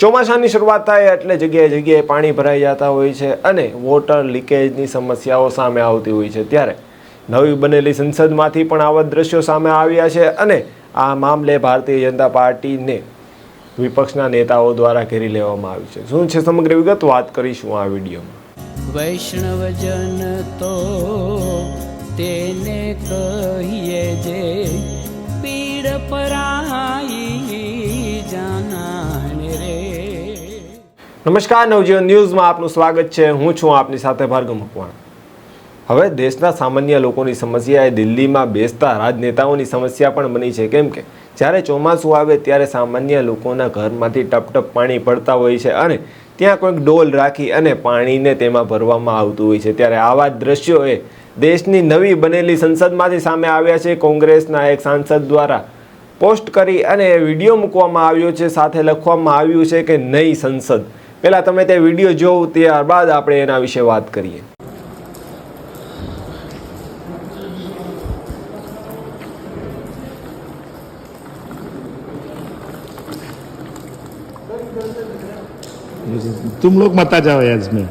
ચોમાસાની શરૂઆત થાય એટલે જગ્યાએ પાણી ભરાઈ જતા હોય છે અને વોટર લીકેજની સમસ્યાઓ સામે આવતી હોય છે। ત્યારે નવી બનેલી સંસદમાંથી પણ આવા દ્રશ્યો સામે આવ્યા છે અને આ મામલે ભારતીય જનતા પાર્ટીને વિપક્ષના નેતાઓ દ્વારા ઘેરી લેવામાં આવી છે। શું છે સમગ્ર વિગત વાત કરીશું આ વિડીયોમાં। વૈષ્ણવજન તો તેને કહીએ જે પીડ પરાઈ જાનાને રે। નમસ્કાર, નવજીવન ન્યૂઝમાં આપનું સ્વાગત છે। હું છું આપની સાથે ભાર્ગવ મકવાણા। હવે દેશના સામાન્ય લોકોની સમસ્યા એ દિલ્હીમાં બેસતા રાજનેતાઓની સમસ્યા પણ બની છે, કેમ કે જ્યારે ચોમાસું આવે ત્યારે સામાન્ય લોકોના ઘરમાંથી ટપ પાણી પડતા હોય છે અને ત્યાં કોઈક ડોલ રાખી અને પાણીને તેમાં ભરવામાં આવતું હોય છે। ત્યારે આવા દ્રશ્યો એ દેશની નવી બનેલી સંસદમાંથી સામે આવ્યા છે। કોંગ્રેસના એક સાંસદ દ્વારા પોસ્ટ કરી અને વિડીયો મૂકવામાં આવ્યો છે, સાથે લખવામાં આવ્યું છે કે નઈ સંસદ। પહેલાં તમે તે વિડીયો જોવો, ત્યારબાદ આપણે એના વિશે વાત કરીએ। तुम लोग मत आ जाओ यार इसमें।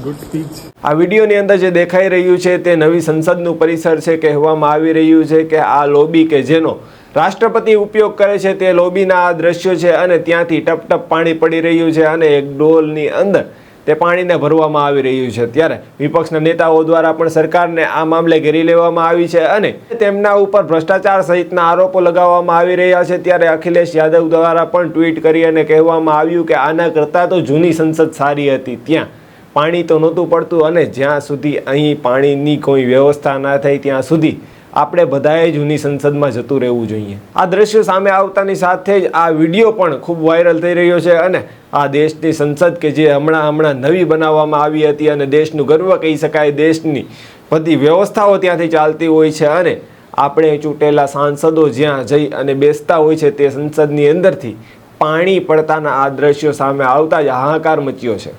Good speech. આ વિડીયોની અંદર જે દેખાઈ રહ્યું છે તે નવી સંસદનું પરિસર છે। કહેવામાં આવી રહ્યું છે કે આ લોબી કે જેનો રાષ્ટ્રપતિ ઉપયોગ કરે છે તે લોબીના આ દ્રશ્યો છે અને ત્યાંથી ટપ પાણી પડી રહ્યું છે અને એક ડોલની અંદર તે પાણીને ભરવામાં આવી રહ્યું છે। ત્યારે વિપક્ષના નેતાઓ દ્વારા પણ સરકારને આ મામલે ઘેરી લેવામાં આવી છે અને તેમના ઉપર ભ્રષ્ટાચાર સહિતના આરોપો લગાવવામાં આવી રહ્યા છે। ત્યારે અખિલેશ યાદવ દ્વારા પણ ટ્વીટ કરી અને કહેવામાં આવ્યું કે આના કરતાં તો જૂની સંસદ સારી હતી, ત્યાં પાણી તો નહોતું પડતું અને જ્યાં સુધી અહીં પાણીની કોઈ વ્યવસ્થા ના થઈ ત્યાં સુધી આપણે બધાએ જૂની સંસદમાં જતું રહેવું જોઈએ। આ દ્રશ્યો સામે આવતાની સાથે જ આ વિડીયો પણ ખૂબ વાયરલ થઈ રહ્યો છે અને આ દેશની સંસદ કે જે હમણાં નવી બનાવવામાં આવી હતી અને દેશનું ગર્વ કહી શકાય, દેશની બધી વ્યવસ્થાઓ ત્યાંથી ચાલતી હોય છે અને આપણે ચૂંટેલા સાંસદો જ્યાં જઈ અને બેસતા હોય છે તે સંસદની અંદરથી પાણી પડતાના આ દ્રશ્યો સામે આવતા જ હાહાકાર મચ્યો છે।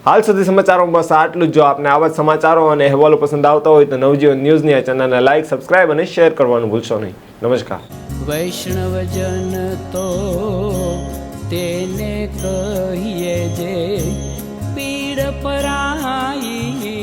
હાલ સુધી સમાચારોમાં બસ આટલું જ। જો આપને આવા જ સમાચારો અને અહેવાલો પસંદ આવતા હોય તો નવજીવન ન્યૂઝની આ ચેનલને લાઇક, સબસ્ક્રાઇબ અને શેર કરવાનું ભૂલશો નહીં। નમસ્કાર। વૈષ્ણવજન તો તેને કહીએ જે પીડ પરાઈ